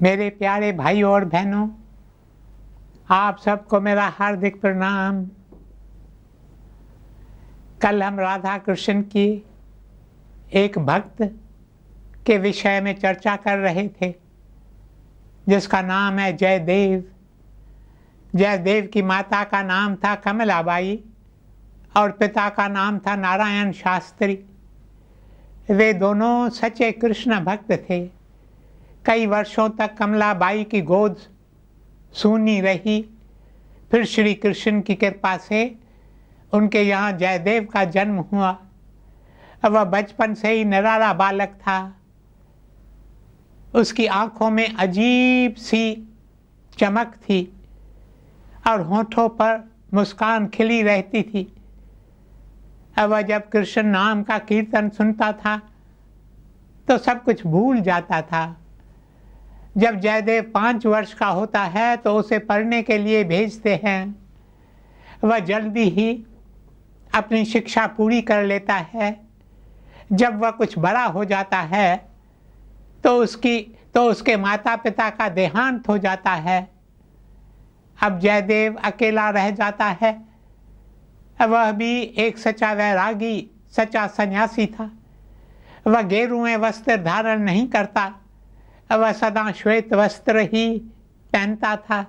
मेरे प्यारे भाइयों और बहनों, आप सबको मेरा हार्दिक प्रणाम। कल हम राधा कृष्ण की एक भक्त के विषय में चर्चा कर रहे थे जिसका नाम है जयदेव। जयदेव की माता का नाम था कमलाबाई और पिता का नाम था नारायण शास्त्री। वे दोनों सच्चे कृष्ण भक्त थे। कई वर्षों तक कमलाबाई की गोद सूनी रही। फिर श्री कृष्ण की कृपा से उनके यहाँ जयदेव का जन्म हुआ। वह बचपन से ही निराला बालक था। उसकी आंखों में अजीब सी चमक थी और होठों पर मुस्कान खिली रहती थी। वह जब कृष्ण नाम का कीर्तन सुनता था तो सब कुछ भूल जाता था। जब जयदेव 5 वर्ष का होता है तो उसे पढ़ने के लिए भेजते हैं। वह जल्दी ही अपनी शिक्षा पूरी कर लेता है। जब वह कुछ बड़ा हो जाता है तो उसके माता पिता का देहांत हो जाता है। अब जयदेव अकेला रह जाता है। वह भी एक सच्चा वैरागी, सच्चा सन्यासी था। वह गेरुए वस्त्र धारण नहीं करता। वह सदा श्वेत वस्त्र ही पहनता था,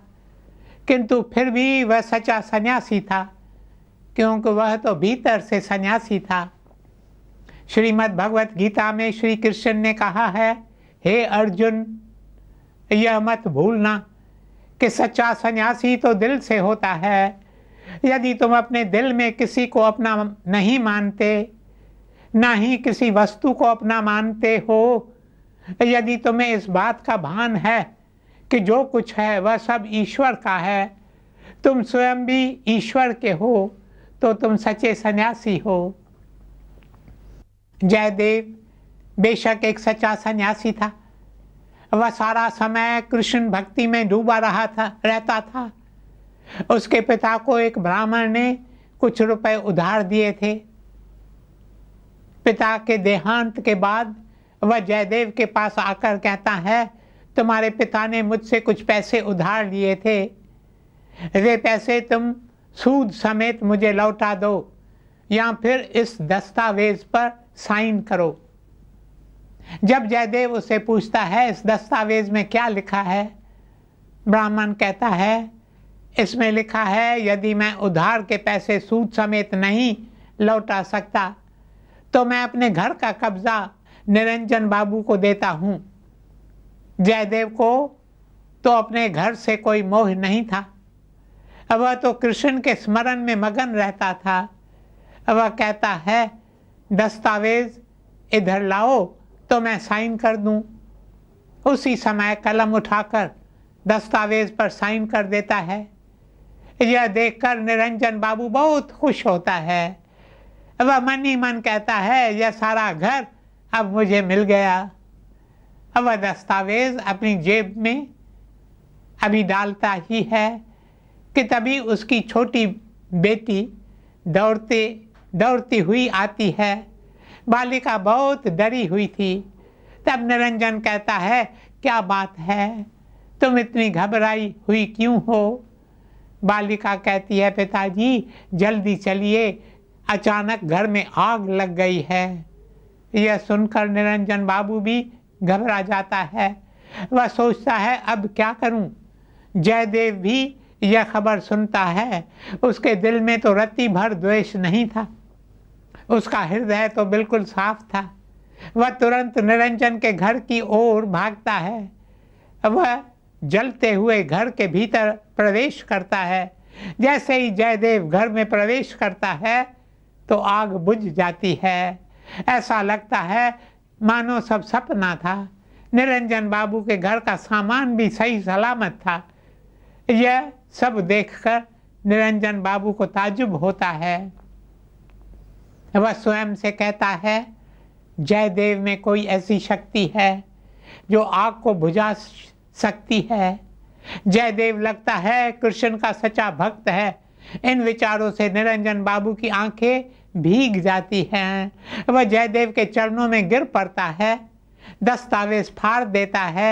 किंतु फिर भी वह सच्चा सन्यासी था, क्योंकि वह तो भीतर से सन्यासी था। श्रीमद् भगवत गीता में श्री कृष्ण ने कहा है, हे अर्जुन, यह मत भूलना कि सच्चा सन्यासी तो दिल से होता है। यदि तुम अपने दिल में किसी को अपना नहीं मानते, ना ही किसी वस्तु को अपना मानते हो, यदि तुम्हें इस बात का भान है कि जो कुछ है वह सब ईश्वर का है, तुम स्वयं भी ईश्वर के हो, तो तुम सच्चे सन्यासी हो। जयदेव बेशक एक सच्चा सन्यासी था। वह सारा समय कृष्ण भक्ति में डूबा रहता था। उसके पिता को एक ब्राह्मण ने कुछ रुपए उधार दिए थे। पिता के देहांत के बाद वह जयदेव के पास आकर कहता है, तुम्हारे पिता ने मुझसे कुछ पैसे उधार लिए थे, वे पैसे तुम सूद समेत मुझे लौटा दो या फिर इस दस्तावेज पर साइन करो। जब जयदेव उससे पूछता है, इस दस्तावेज में क्या लिखा है? ब्राह्मण कहता है, इसमें लिखा है, यदि मैं उधार के पैसे सूद समेत नहीं लौटा सकता तो मैं अपने घर का कब्जा निरंजन बाबू को देता हूँ। जयदेव को तो अपने घर से कोई मोह नहीं था। वह तो कृष्ण के स्मरण में मगन रहता था। वह कहता है, दस्तावेज इधर लाओ तो मैं साइन कर दूं। उसी समय कलम उठाकर दस्तावेज पर साइन कर देता है। यह देखकर निरंजन बाबू बहुत खुश होता है। वह मन ही मन कहता है, यह सारा घर अब मुझे मिल गया। अब वह दस्तावेज अपनी जेब में अभी डालता ही है कि तभी उसकी छोटी बेटी दौड़ती हुई आती है। बालिका बहुत डरी हुई थी। तब निरंजन कहता है, क्या बात है, तुम इतनी घबराई हुई क्यों हो? बालिका कहती है, पिताजी जल्दी चलिए, अचानक घर में आग लग गई है। यह सुनकर निरंजन बाबू भी घबरा जाता है। वह सोचता है, अब क्या करूं? जयदेव भी यह खबर सुनता है। उसके दिल में तो रत्ती भर द्वेष नहीं था। उसका हृदय तो बिल्कुल साफ था। वह तुरंत निरंजन के घर की ओर भागता है। वह जलते हुए घर के भीतर प्रवेश करता है। जैसे ही जयदेव घर में प्रवेश करता है तो आग बुझ जाती है। ऐसा लगता है मानो सब सपना था। निरंजन बाबू के घर का सामान भी सही सलामत था। यह सब देखकर निरंजन बाबू को ताज्जुब होता है। वह स्वयं से कहता है, जयदेव में कोई ऐसी शक्ति है जो आग को बुझा सकती है। जयदेव लगता है कृष्ण का सच्चा भक्त है। इन विचारों से निरंजन बाबू की आंखें भीग जाती हैं। वह जयदेव के चरणों में गिर पड़ता है, दस्तावेज फाड़ देता है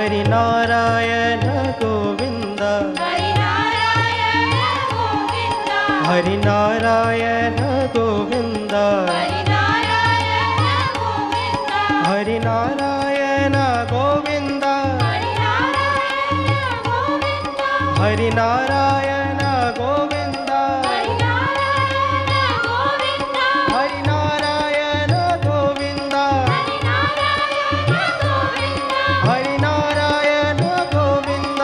हरि नारायण गोविंद हरि नारायण गोविंद हरि नारायण गोविंद हरि नारायण गोविंद हरि नारायण गोविंद हरि नारायण गोविंद हरि नारायण गोविंद हरि नारायण गोविंद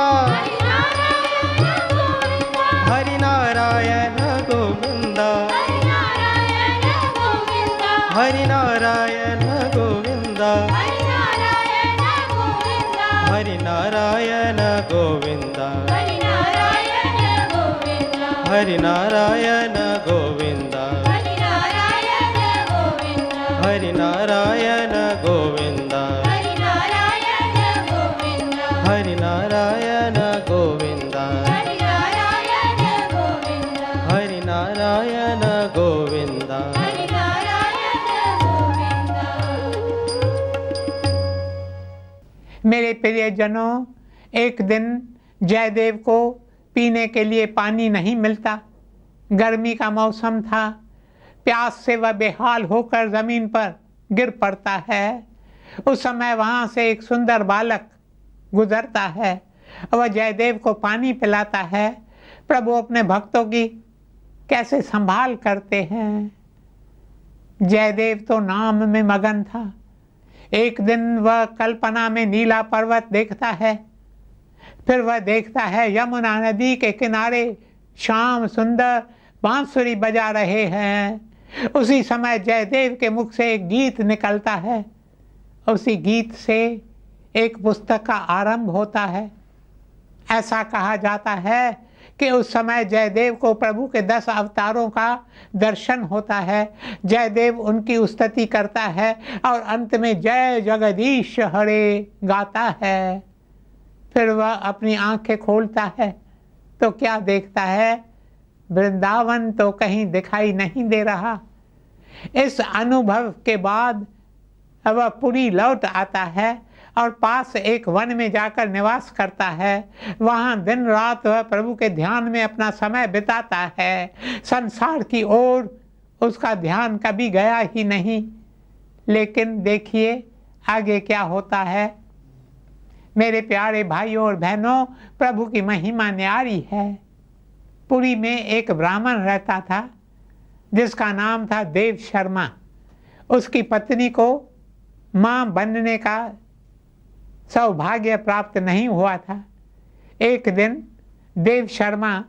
हरि नारायण गोविंद हरि नारायण गोविंद हरि नारायण गोविंद हरि नारायण गोविंद हरि नारायण गोविंद हरि नारायण गोविंद हरि नारायण गोविंद हरि नारायण गोविंद हरि नारायण गोविंद हरि नारायण गोविंद हरि नारायण गोविंद मेरे प्रियजनों, एक दिन जयदेव को पीने के लिए पानी नहीं मिलता। गर्मी का मौसम था। प्यास से वह बेहाल होकर ज़मीन पर गिर पड़ता है। उस समय वहाँ से एक सुंदर बालक गुजरता है। वह जयदेव को पानी पिलाता है। प्रभु अपने भक्तों की कैसे संभाल करते हैं। जयदेव तो नाम में मगन था। एक दिन वह कल्पना में नीला पर्वत देखता है। फिर वह देखता है यमुना नदी के किनारे श्याम सुंदर बांसुरी बजा रहे हैं। उसी समय जयदेव के मुख से एक गीत निकलता है। उसी गीत से एक पुस्तक का आरंभ होता है। ऐसा कहा जाता है कि उस समय जयदेव को प्रभु के 10 अवतारों का दर्शन होता है। जयदेव उनकी स्तुति करता है और अंत में जय जगदीश हरे गाता है। फिर वह अपनी आंखें खोलता है तो क्या देखता है? वृंदावन तो कहीं दिखाई नहीं दे रहा। इस अनुभव के बाद वह पुरी लौट आता है और पास एक वन में जाकर निवास करता है। वहाँ दिन रात वह प्रभु के ध्यान में अपना समय बिताता है। संसार की ओर उसका ध्यान कभी गया ही नहीं। लेकिन देखिए आगे क्या होता है। मेरे प्यारे भाइयों और बहनों, प्रभु की महिमा न्यारी है। पुरी में एक ब्राह्मण रहता था जिसका नाम था देव शर्मा। उसकी पत्नी को माँ बनने का सौभाग्य प्राप्त नहीं हुआ था। एक दिन देव शर्मा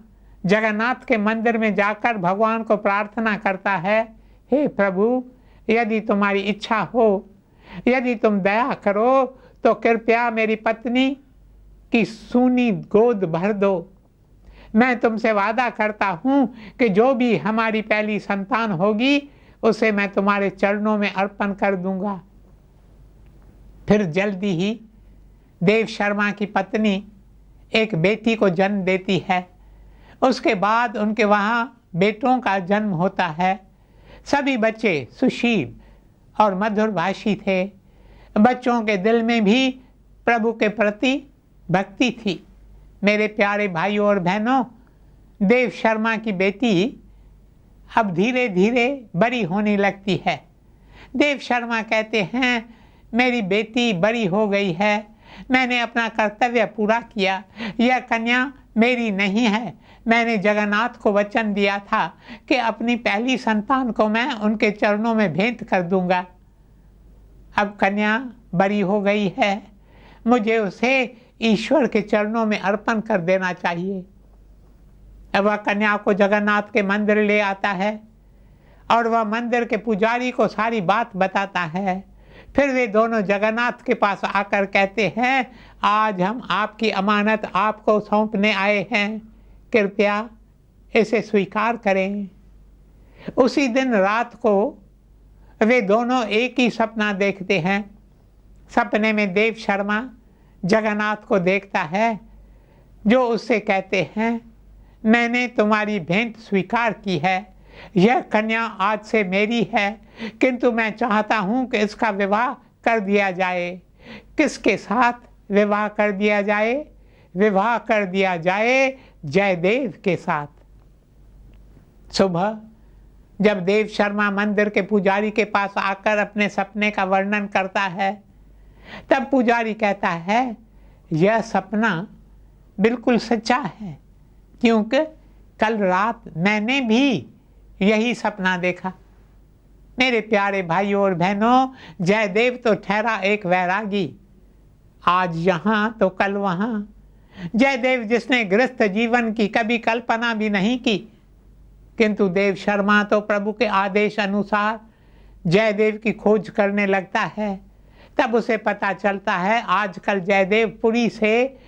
जगन्नाथ के मंदिर में जाकर भगवान को प्रार्थना करता है, हे प्रभु, यदि तुम्हारी इच्छा हो, यदि तुम दया करो तो कृपया मेरी पत्नी की सूनी गोद भर दो। मैं तुमसे वादा करता हूँ कि जो भी हमारी पहली संतान होगी उसे मैं तुम्हारे चरणों में अर्पण कर दूंगा। फिर जल्दी ही देव शर्मा की पत्नी एक बेटी को जन्म देती है। उसके बाद उनके वहाँ बेटों का जन्म होता है। सभी बच्चे सुशील और मधुरभाषी थे। बच्चों के दिल में भी प्रभु के प्रति भक्ति थी। मेरे प्यारे भाइयों और बहनों, देव शर्मा की बेटी अब धीरे धीरे बड़ी होने लगती है। देव शर्मा कहते हैं, मेरी बेटी बड़ी हो गई है, मैंने अपना कर्तव्य पूरा किया। यह कन्या मेरी नहीं है। मैंने जगन्नाथ को वचन दिया था कि अपनी पहली संतान को मैं उनके चरणों में भेंट कर दूंगा। अब कन्या बड़ी हो गई है, मुझे उसे ईश्वर के चरणों में अर्पण कर देना चाहिए। अब वह कन्या को जगन्नाथ के मंदिर ले आता है और वह मंदिर के पुजारी को सारी बात बताता है। फिर वे दोनों जगन्नाथ के पास आकर कहते हैं, आज हम आपकी अमानत आपको सौंपने आए हैं, कृपया इसे स्वीकार करें। उसी दिन रात को वे दोनों एक ही सपना देखते हैं। सपने में देव शर्मा जगन्नाथ को देखता है जो उससे कहते हैं, मैंने तुम्हारी भेंट स्वीकार की है। यह कन्या आज से मेरी है, किंतु मैं चाहता हूँ कि इसका विवाह कर दिया जाए। किसके साथ? विवाह कर दिया जाए, विवाह कर दिया जाए जयदेव के साथ। सुबह जब देव शर्मा मंदिर के पुजारी के पास आकर अपने सपने का वर्णन करता है, तब पुजारी कहता है यह सपना बिल्कुल सच्चा है, क्योंकि कल रात मैंने भी यही सपना देखा। मेरे प्यारे भाइयों और बहनों, जयदेव तो ठहरा एक वैरागी, आज यहाँ तो कल वहाँ। जयदेव जिसने गृहस्थ जीवन की कभी कल्पना भी नहीं की, किंतु देव शर्मा तो प्रभु के आदेश अनुसार जयदेव की खोज करने लगता है। तब उसे पता चलता है आजकल जयदेव पुरी से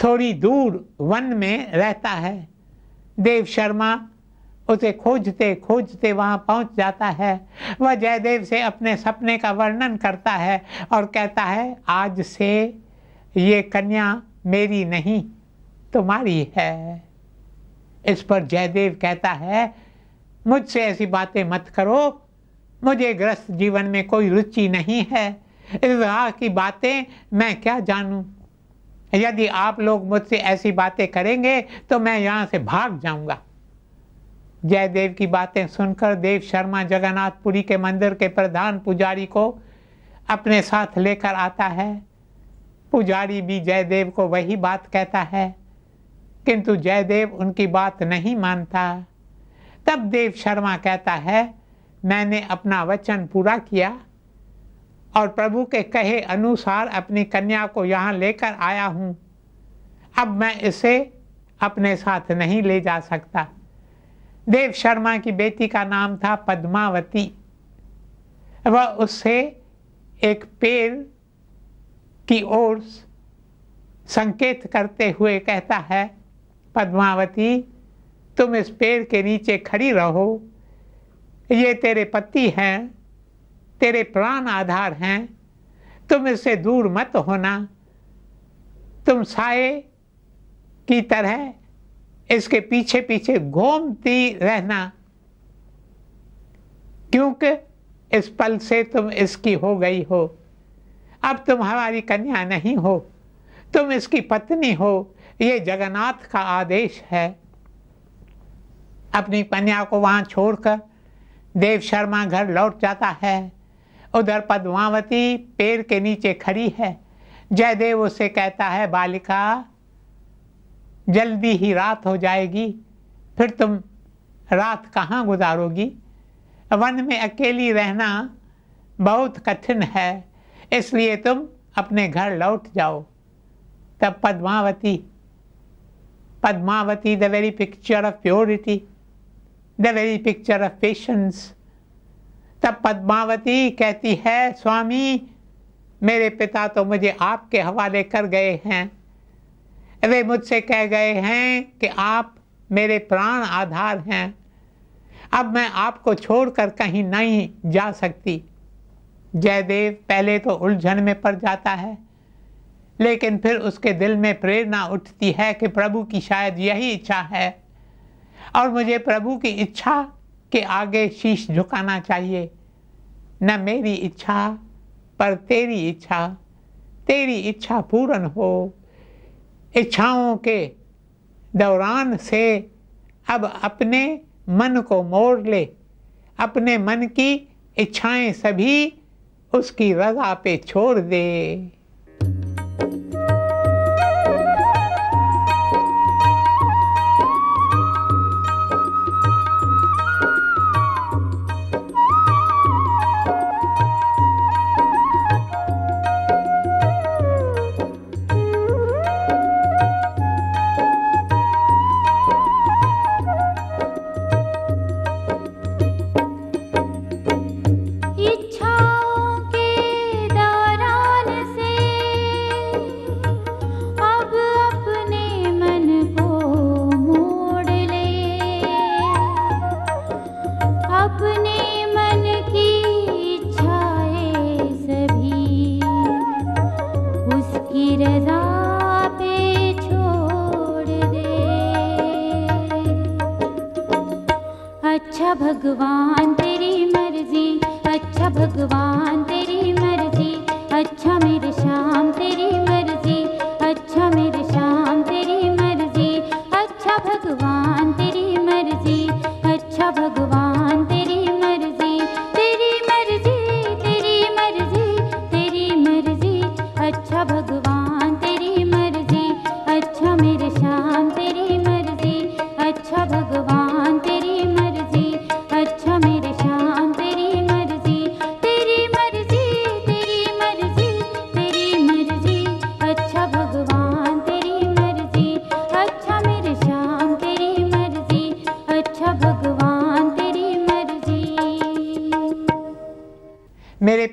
थोड़ी दूर वन में रहता है। देव शर्मा उसे खोजते खोजते वहाँ पहुँच जाता है। वह जयदेव से अपने सपने का वर्णन करता है और कहता है आज से ये कन्या मेरी नहीं तुम्हारी है। इस पर जयदेव कहता है मुझसे ऐसी बातें मत करो, मुझे गृहस्थ जीवन में कोई रुचि नहीं है, विवाह की बातें मैं क्या जानूं। यदि आप लोग मुझसे ऐसी बातें करेंगे तो मैं यहाँ से भाग जाऊंगा। जयदेव की बातें सुनकर देव शर्मा जगन्नाथपुरी के मंदिर के प्रधान पुजारी को अपने साथ लेकर आता है। पुजारी भी जयदेव को वही बात कहता है, किंतु जयदेव उनकी बात नहीं मानता। तब देव शर्मा कहता है मैंने अपना वचन पूरा किया और प्रभु के कहे अनुसार अपनी कन्या को यहाँ लेकर आया हूँ। अब मैं इसे अपने साथ नहीं ले जा सकता। देव शर्मा की बेटी का नाम था पद्मावती। वह उससे एक पेड़ की ओर संकेत करते हुए कहता है पद्मावती तुम इस पेड़ के नीचे खड़ी रहो, ये तेरे पति हैं, तेरे प्राण आधार हैं, तुम इससे दूर मत होना, तुम साए की तरह इसके पीछे पीछे घूमती रहना, क्योंकि इस पल से तुम इसकी हो गई हो। अब तुम हमारी कन्या नहीं हो, तुम इसकी पत्नी हो, ये जगन्नाथ का आदेश है। अपनी कन्या को वहाँ छोड़कर देव शर्मा घर लौट जाता है। उधर पद्मावती पेड़ के नीचे खड़ी है। जयदेव उससे कहता है बालिका जल्दी ही रात हो जाएगी, फिर तुम रात कहाँ गुजारोगी। वन में अकेली रहना बहुत कठिन है, इसलिए तुम अपने घर लौट जाओ। तब Padmavati the very picture of purity, the very picture of patience. तब पद्मावती कहती है स्वामी मेरे पिता तो मुझे आपके हवाले कर गए हैं, वे मुझसे कह गए हैं कि आप मेरे प्राण आधार हैं, अब मैं आपको छोड़कर कहीं नहीं जा सकती। जयदेव पहले तो उलझन में पड़ जाता है, लेकिन फिर उसके दिल में प्रेरणा उठती है कि प्रभु की शायद यही इच्छा है और मुझे प्रभु की इच्छा के आगे शीश झुकाना चाहिए। न मेरी इच्छा पर तेरी इच्छा, तेरी इच्छा पूर्ण हो। इच्छाओं के दौरान से अब अपने मन को मोड़ ले, अपने मन की इच्छाएं सभी उसकी रज़ा पे छोड़ दे। अच्छा भगवान तेरी मर्जी, अच्छा भगवान तेरी मर्जी, अच्छा मेरे श्याम तेरी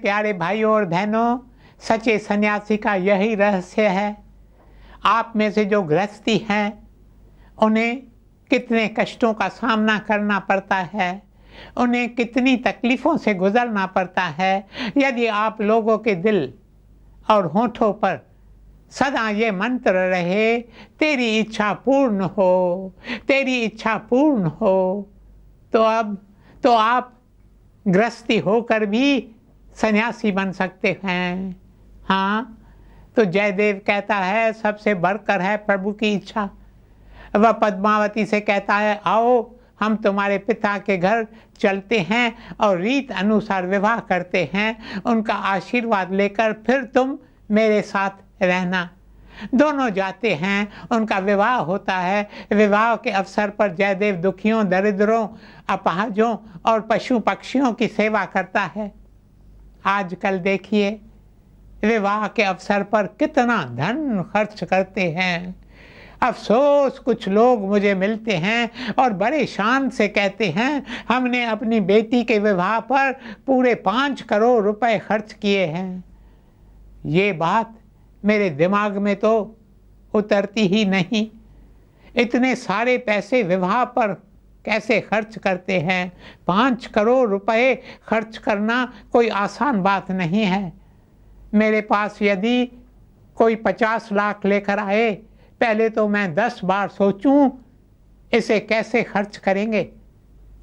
प्यारे भाइयों और बहनों, सच्चे सन्यासी का यही रहस्य है। आप में से जो गृहस्थी हैं उन्हें कितने कष्टों का सामना करना पड़ता है, उन्हें कितनी तकलीफ़ों से गुजरना पड़ता है। यदि आप लोगों के दिल और होठों पर सदा ये मंत्र रहे, तेरी इच्छा पूर्ण हो, तेरी इच्छा पूर्ण हो, तो आप गृहस्थी होकर भी सन्यासी बन सकते हैं। हाँ, तो जयदेव कहता है सबसे बढ़कर है प्रभु की इच्छा। वह पद्मावती से कहता है आओ हम तुम्हारे पिता के घर चलते हैं और रीत अनुसार विवाह करते हैं, उनका आशीर्वाद लेकर फिर तुम मेरे साथ रहना। दोनों जाते हैं, उनका विवाह होता है। विवाह के अवसर पर जयदेव दुखियों, दरिद्रों, अपाहजों और पशु पक्षियों की सेवा करता है। आजकल देखिए विवाह के अवसर पर कितना धन खर्च करते हैं। अफसोस कुछ लोग मुझे मिलते हैं और बड़े शान से कहते हैं हमने अपनी बेटी के विवाह पर पूरे 5 करोड़ रुपए खर्च किए हैं। ये बात मेरे दिमाग में तो उतरती ही नहीं। इतने सारे पैसे विवाह पर कैसे खर्च करते हैं? 5 करोड़ रुपए खर्च करना कोई आसान बात नहीं है। मेरे पास यदि कोई 50 लाख लेकर आए, पहले तो मैं 10 बार सोचूं इसे कैसे खर्च करेंगे।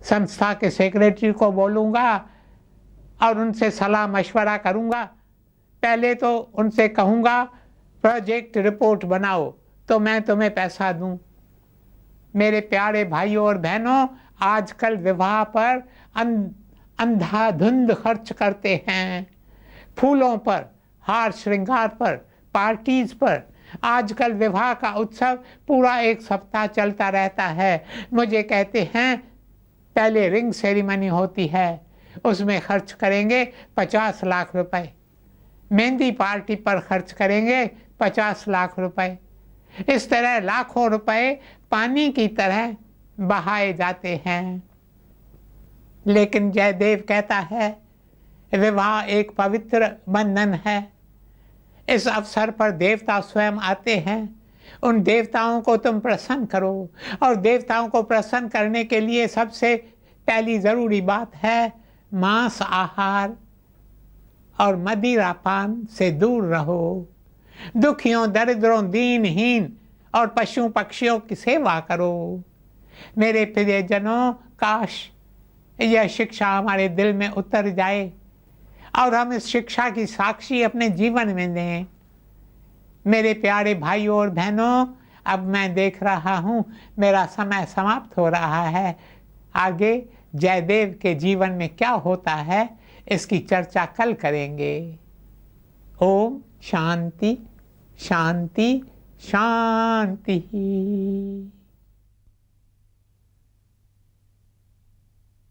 संस्था के सेक्रेटरी को बोलूँगा और उनसे सलाह मशवरा करूँगा। पहले तो उनसे कहूँगा प्रोजेक्ट रिपोर्ट बनाओ तो मैं तुम्हें पैसा दूँ। मेरे प्यारे भाइयों और बहनों, आजकल विवाह पर अंधाधुंध खर्च करते हैं। फूलों पर, हार श्रृंगार पर, पार्टीज पर। आजकल विवाह का उत्सव पूरा 1 सप्ताह चलता रहता है। मुझे कहते हैं पहले रिंग सेरेमनी होती है, उसमें खर्च करेंगे 50 लाख रुपए। मेहंदी पार्टी पर खर्च करेंगे 50 लाख रुपए। इस तरह लाखों रुपए पानी की तरह बहाए जाते हैं। लेकिन जयदेव कहता है विवाह एक पवित्र बंधन है। इस अवसर पर देवता स्वयं आते हैं। उन देवताओं को तुम प्रसन्न करो, और देवताओं को प्रसन्न करने के लिए सबसे पहली ज़रूरी बात है मांस आहार और मदिरापान से दूर रहो। दुखियों, दरिद्रों, दीनहीन और पशु पक्षियों की सेवा करो। मेरे प्रियजनों, काश यह शिक्षा हमारे दिल में उतर जाए और हम इस शिक्षा की साक्षी अपने जीवन में दें। मेरे प्यारे भाइयों और बहनों, अब मैं देख रहा हूँ मेरा समय समाप्त हो रहा है। आगे जयदेव के जीवन में क्या होता है इसकी चर्चा कल करेंगे। ओम शांति शांति शांति।